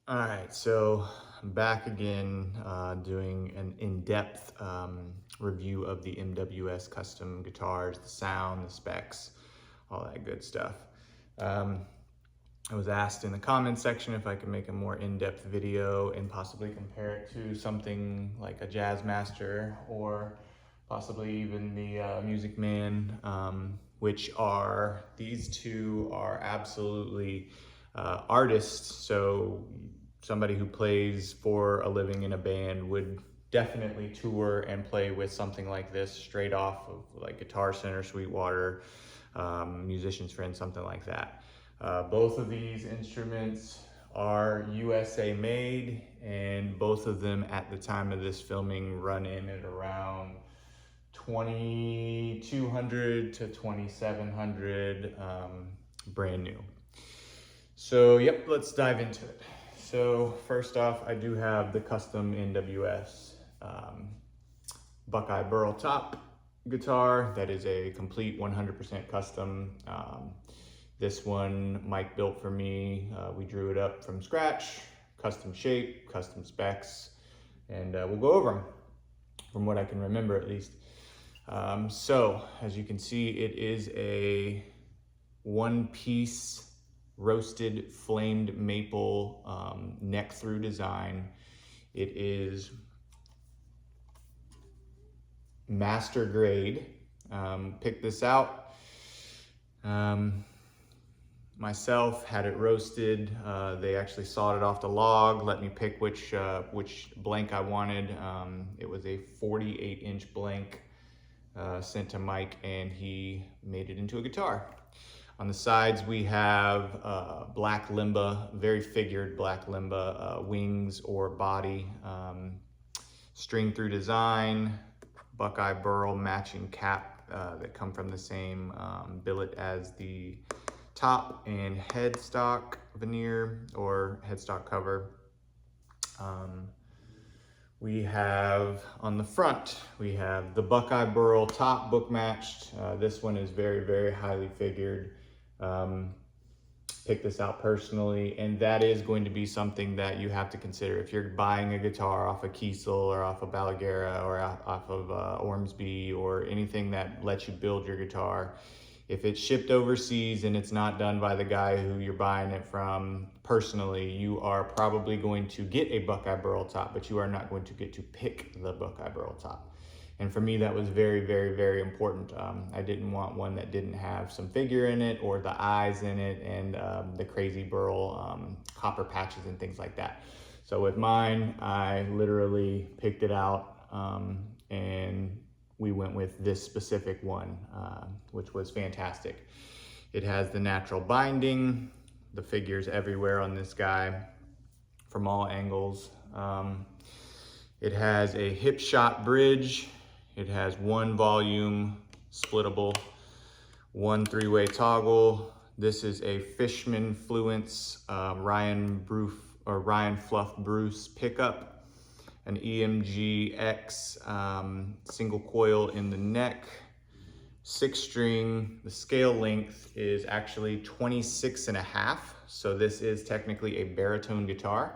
All right, so I'm back again doing an in-depth review of the MWS custom guitars, the sound, the specs, all that good stuff. Um, I was asked in the comments section if I could make a more in-depth video and possibly compare it to something like a Jazzmaster or possibly even the Music Man, which are, these two are absolutely artists. So somebody who plays for a living in a band would definitely tour and play with something like this straight off of like Guitar Center, Sweetwater, Musician's Friend, something like that. Both of these instruments are USA made, and both of them at the time of this filming run in at around 2200 to 2700 brand new. So yep, let's dive into it. So first off, I do have the custom NWS Buckeye Burl top guitar. That is a complete 100% custom. This one Mike built for me. We drew it up from scratch, custom shape, custom specs, and we'll go over them from what I can remember at least. So as you can see, it is a one-piece roasted flamed maple neck through design. It is master grade. Picked this out. Myself had it roasted. They actually sawed it off the log, let me pick which blank I wanted. It was a 48-inch blank sent to Mike, and he made it into a guitar. On the sides, we have black limba, very figured black limba, wings or body, string through design, Buckeye Burl matching cap that come from the same billet as the top, and headstock veneer or headstock cover. We have on the front, we have the Buckeye Burl top book matched. This one is very, very highly figured. Picked this out personally, and that is going to be something that you have to consider if you're buying a guitar off of Kiesel or off of Balaguerra or off of Ormsby or anything that lets you build your guitar. If it's shipped overseas and it's not done by the guy who you're buying it from personally, you are probably going to get a Buckeye Burl top, but you are not going to get to pick the Buckeye Burl top. And for me, that was very, very, very important. I didn't want one that didn't have some figure in it or the eyes in it and the crazy burl copper patches and things like that. So with mine, I literally picked it out and we went with this specific one, which was fantastic. It has the natural binding, the figures everywhere on this guy from all angles. It has a hip shot bridge. It has one volume splittable, one three-way toggle. This is a Fishman Fluence Ryan Fluff Bruce pickup, an EMG X single coil in the neck, 6-string. The scale length is actually 26.5, so this is technically a baritone guitar.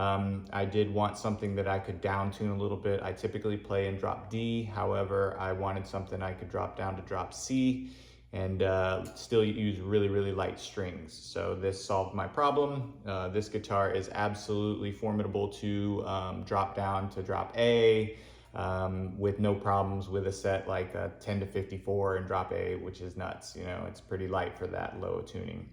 I did want something that I could down tune a little bit. I typically play in drop D. However, I wanted something I could drop down to drop C and still use really, really light strings. So this solved my problem. This guitar is absolutely formidable to drop down to drop A with no problems with a set like a 10 to 54 and drop A, which is nuts. You know, it's pretty light for that low tuning.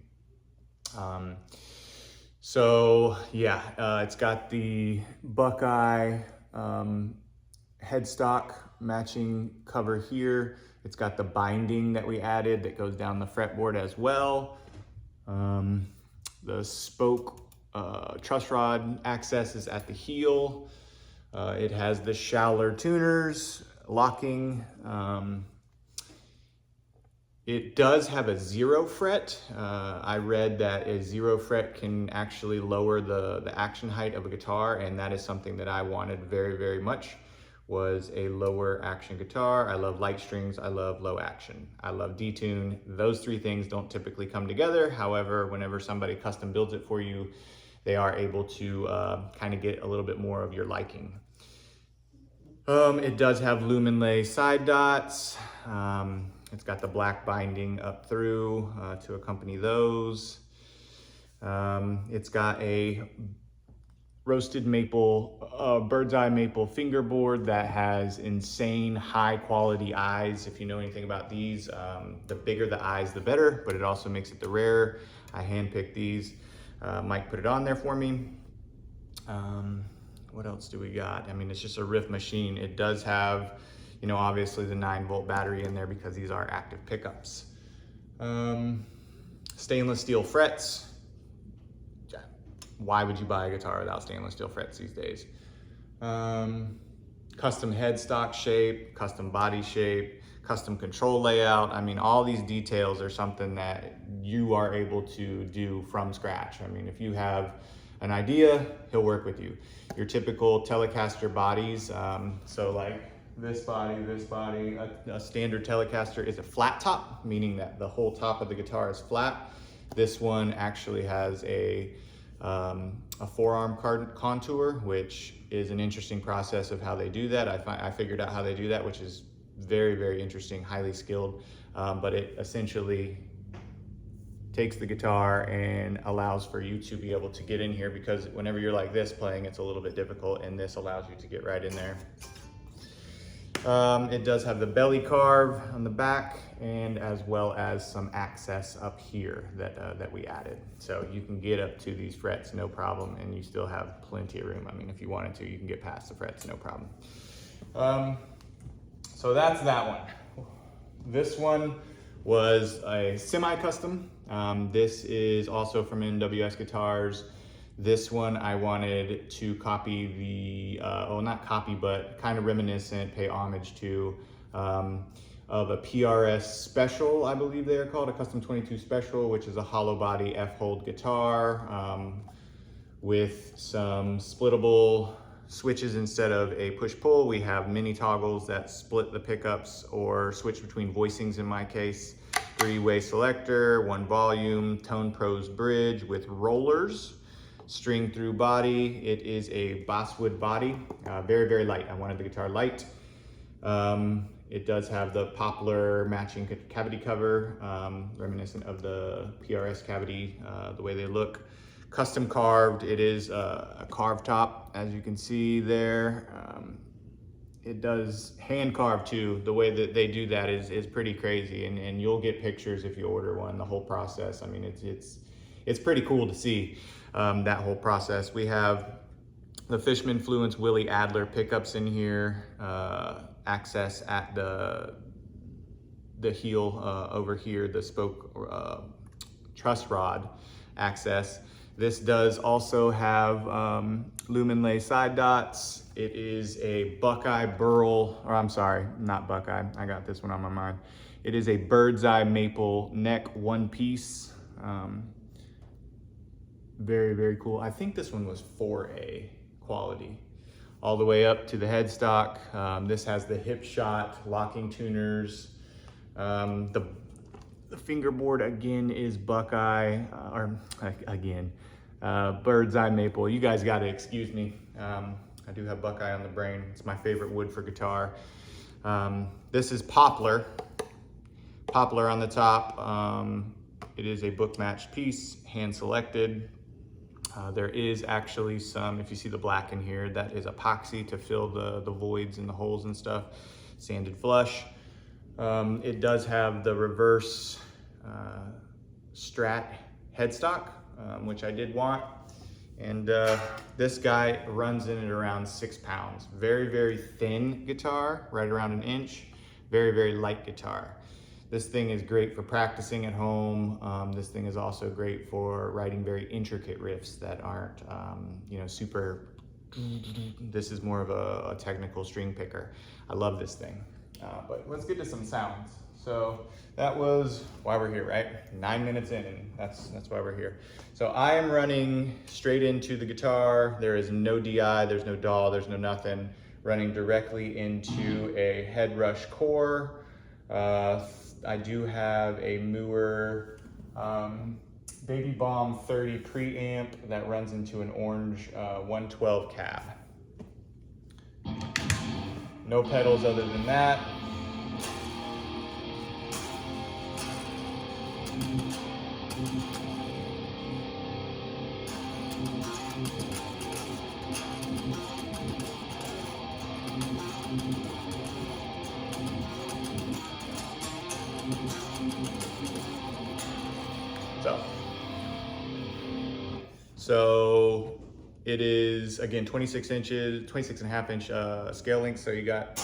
So yeah, it's got the Buckeye headstock matching cover here. It's got the binding that we added that goes down the fretboard as well. The spoke truss rod access is at the heel. It has the Schouler tuners, locking. It does have a 0 fret. I read that a 0 fret can actually lower the action height of a guitar, and that is something that I wanted very, very much, was a lower action guitar. I love light strings, I love low action, I love detune. Those three things don't typically come together. However, whenever somebody custom builds it for you, they are able to kind of get a little bit more of your liking. It does have lumen lay side dots. It's got the black binding up through to accompany those. It's got a roasted maple, bird's eye maple fingerboard that has insane high quality eyes. If you know anything about these, the bigger the eyes, the better, but it also makes it the rarer. I handpicked these. Mike put it on there for me. What else do we got? I mean, it's just a riff machine. It does have, you know, obviously the 9-volt battery in there because these are active pickups. Stainless steel frets. Why would you buy a guitar without stainless steel frets these days? Custom headstock shape, custom body shape, custom control layout. I mean, all these details are something that you are able to do from scratch. I mean, if you have an idea, he'll work with you. Your typical Telecaster bodies, so like this body, a standard Telecaster is a flat top, meaning that the whole top of the guitar is flat. This one actually has a forearm contour, which is an interesting process of how they do that. I figured out how they do that, which is very, very interesting, highly skilled, but it essentially takes the guitar and allows for you to be able to get in here, because whenever you're like this playing, it's a little bit difficult, and this allows you to get right in there. It does have the belly carve on the back, and as well as some access up here that we added. So you can get up to these frets no problem, and you still have plenty of room. I mean, if you wanted to, you can get past the frets no problem. So that's that one. This one was a semi-custom. This is also from MWS Guitars. This one I wanted to copy the, well, not copy, but kind of reminiscent, pay homage to, of a PRS Special, I believe they are called, a Custom 22 Special, which is a hollow body F-hold guitar with some splittable switches instead of a push-pull. We have mini toggles that split the pickups or switch between voicings in my case. 3-way selector, 1 volume, Tone Pros bridge with rollers, string through body. It is a basswood body, very, very light. I wanted the guitar light. It does have the poplar matching cavity cover, reminiscent of the PRS cavity, the way they look. Custom carved. It is a carved top, as you can see there. It does hand carve too. The way that they do that is pretty crazy, and you'll get pictures if you order one, the whole process. I mean, it's pretty cool to see that whole process. We have the Fishman Fluence Willie Adler pickups in here, access at the heel over here, the spoke truss rod access. This does also have lumen lay side dots. It is a Buckeye Burl, or I'm sorry, not Buckeye, I got this one on my mind. It is a bird's eye maple neck one piece. Very, very cool. I think this one was 4A quality. All the way up to the headstock. This has the hip shot, locking tuners. The fingerboard again is Buckeye, bird's eye maple. You guys gotta excuse me. I do have Buckeye on the brain. It's my favorite wood for guitar. This is poplar. Poplar on the top. It is a book matched piece, hand selected. There is actually some, if you see the black in here, that is epoxy to fill the voids and the holes and stuff, sanded flush. It does have the reverse Strat headstock, which I did want. And this guy runs in at around 6 pounds. Very, very thin guitar, right around 1 inch. Very, very light guitar. This thing is great for practicing at home. This thing is also great for writing very intricate riffs that aren't, you know, super. This is more of a technical string picker. I love this thing. But let's get to some sounds. So that was why we're here, right? 9 minutes in, and that's why we're here. So I am running straight into the guitar. There is no DI, there's no DAW, there's no nothing. Running directly into a head rush core. I do have a Mooer Baby Bomb 30 preamp that runs into an orange 112 cab. No pedals other than that. So it is, again, 26 inches, 26 and a half inch scale length. So you got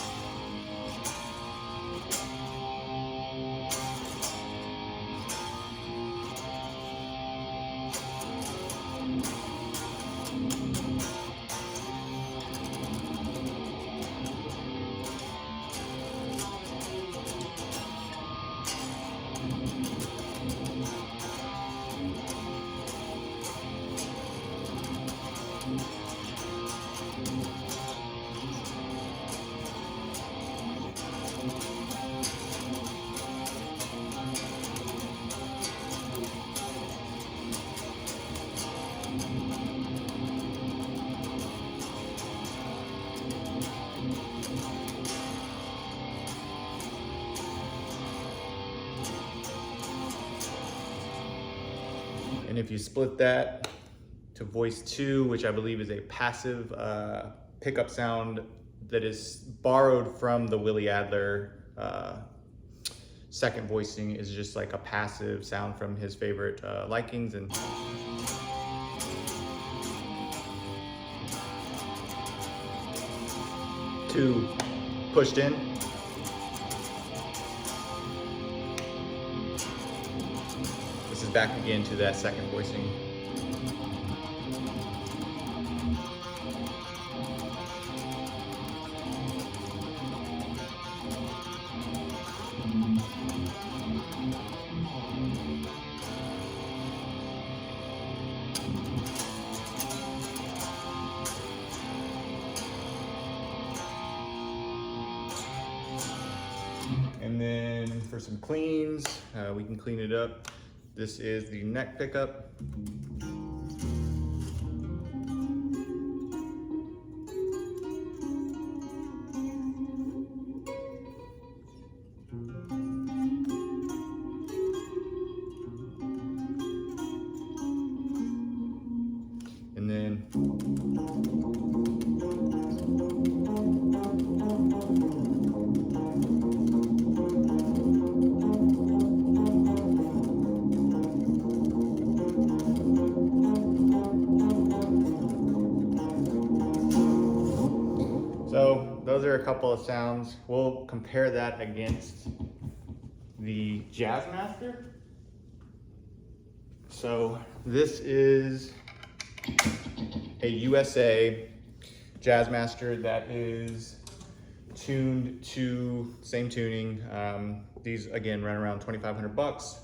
and if you split that to voice 2, which I believe is a passive pickup sound that is borrowed from the Willie Adler second voicing, is just like a passive sound from his favorite likings. And two pushed in. This is back again to that second voicing. And then for some cleans, we can clean it up. This is the neck pickup. And then so those are a couple of sounds. We'll compare that against the Jazzmaster. So this is a USA Jazzmaster that is tuned to same tuning. These again run around $2,500.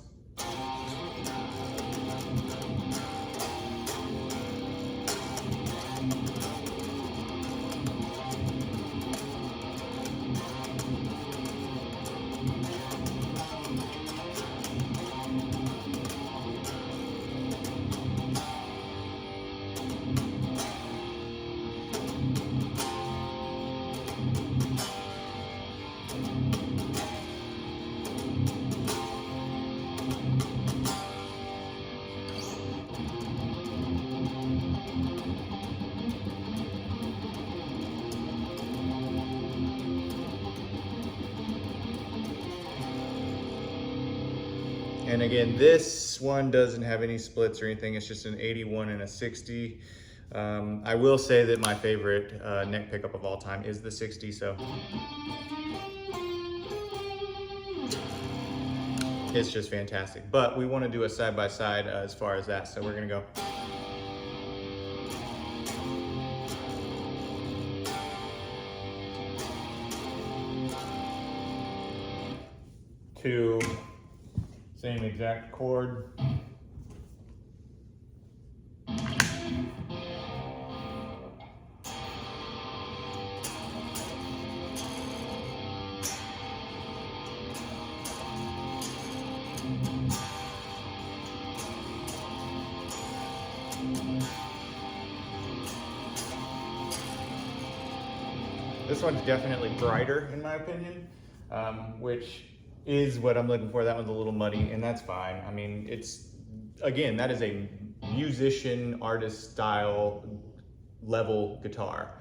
And again, this one doesn't have any splits or anything. It's just an 81 and a 60. I will say that my favorite neck pickup of all time is the 60. So it's just fantastic. But we want to do a side-by-side as far as that. So we're going to go. Two. Same exact chord. This one's definitely brighter in my opinion, which is what I'm looking for. That one's a little muddy, and that's fine. I mean, it's, again, that is a musician, artist style level guitar.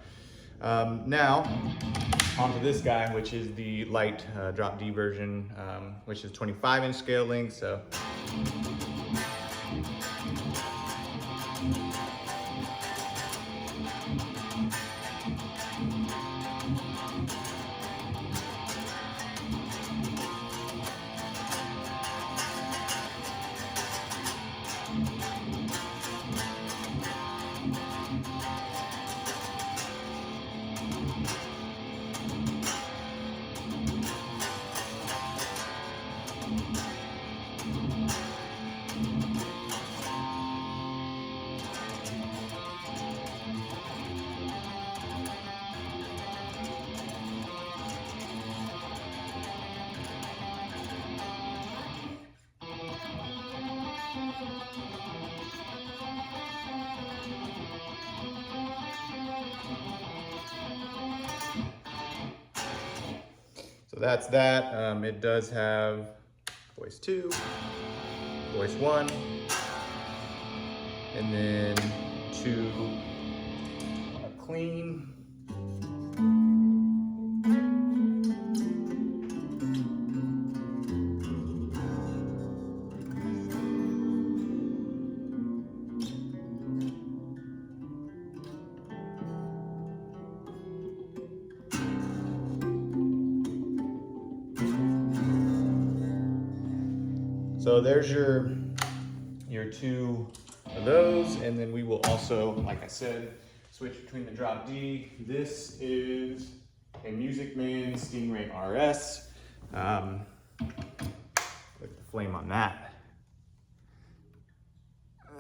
Now, onto this guy, which is the light drop D version, which is 25-inch scale length. So that's that. It does have voice 2, voice 1, and then 2 clean. So there's your 2 of those, and then we will also, like I said, switch between the drop D. This is a Music Man Stingray RS. Look at the flame on that.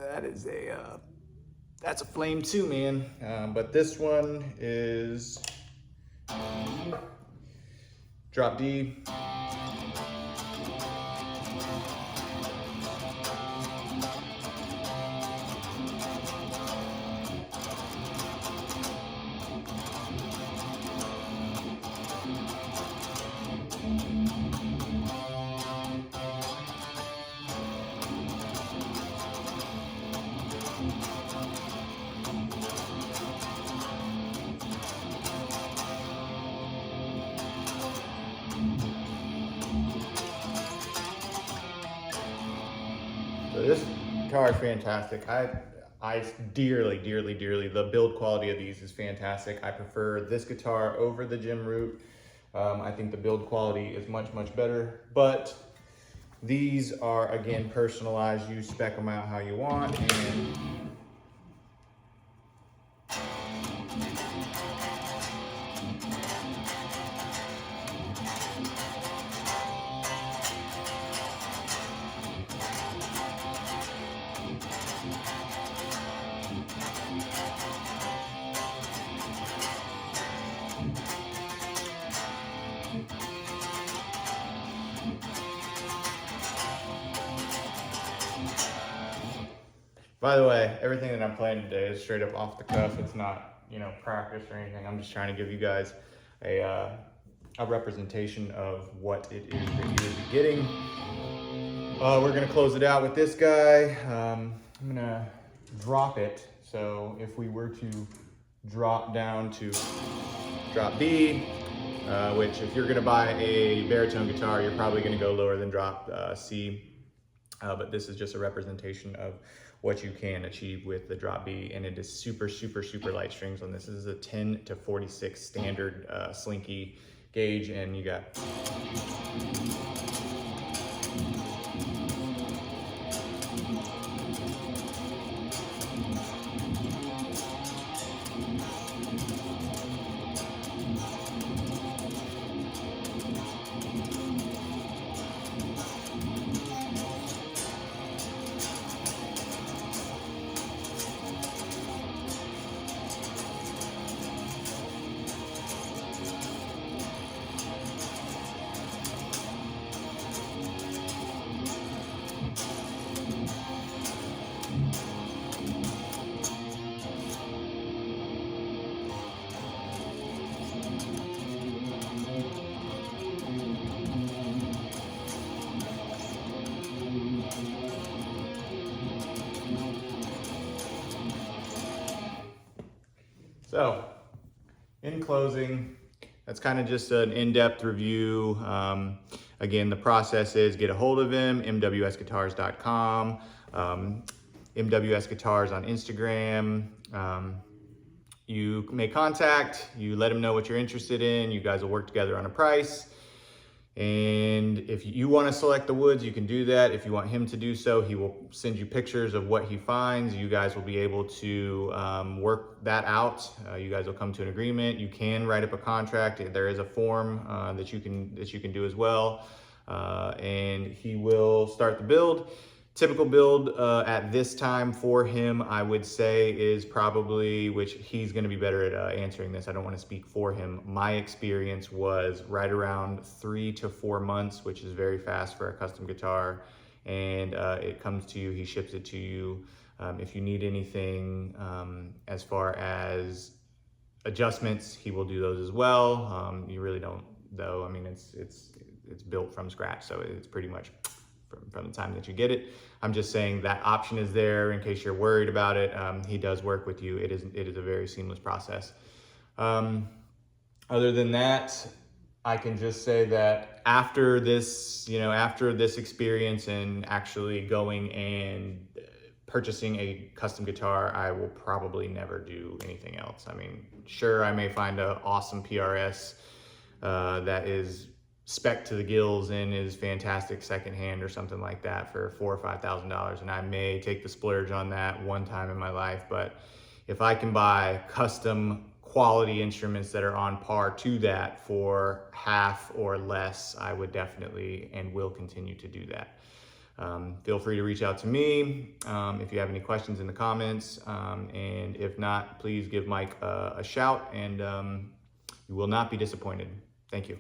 That is that's a flame too, man. But this one is drop D. So this guitar is fantastic. I dearly, the build quality of these is fantastic. I prefer this guitar over the Jim Root. I think the build quality is much better, but these are, again, personalized. You spec them out how you want, and by the way, everything that I'm playing today is straight up off the cuff. It's not, you know, practice or anything. I'm just trying to give you guys a representation of what it is that you will be getting. We're gonna close it out with this guy. I'm gonna drop it. So if we were to drop down to drop B, which if you're gonna buy a baritone guitar, you're probably gonna go lower than drop C. But this is just a representation of what you can achieve with the drop B, and it is super light strings on this. This is a 10 to 46 standard slinky gauge, and you got So in closing, that's kind of just an in-depth review. Again, the process is get a hold of him, mwsguitars.com, MWS Guitars on Instagram. You make contact, you let him know what you're interested in, you guys will work together on a price. And if you want to select the woods, you can do that. If you want him to do so, he will send you pictures of what he finds. You guys will be able to work that out. You guys will come to an agreement. You can write up a contract. There is a form that you can do as well. And he will start the build. Typical build at this time for him, I would say, is probably, which he's going to be better at answering this. I don't want to speak for him. My experience was right around 3 to 4 months, which is very fast for a custom guitar. And it comes to you, he ships it to you. If you need anything as far as adjustments, he will do those as well. You really don't, though. I mean, it's built from scratch, so it's pretty much from the time that you get it. I'm just saying that option is there in case you're worried about it. He does work with you. It is a very seamless process. Other than that, I can just say that after this, after this experience and actually going and purchasing a custom guitar, I will probably never do anything else. I mean, sure, I may find an awesome PRS that is spec to the gills and is fantastic secondhand or something like that for $4,000 or $5,000, and I may take the splurge on that one time in my life. But if I can buy custom quality instruments that are on par to that for half or less, I would definitely and will continue to do that. Feel free to reach out to me if you have any questions in the comments, and if not, please give Mike a shout, and you will not be disappointed. Thank you.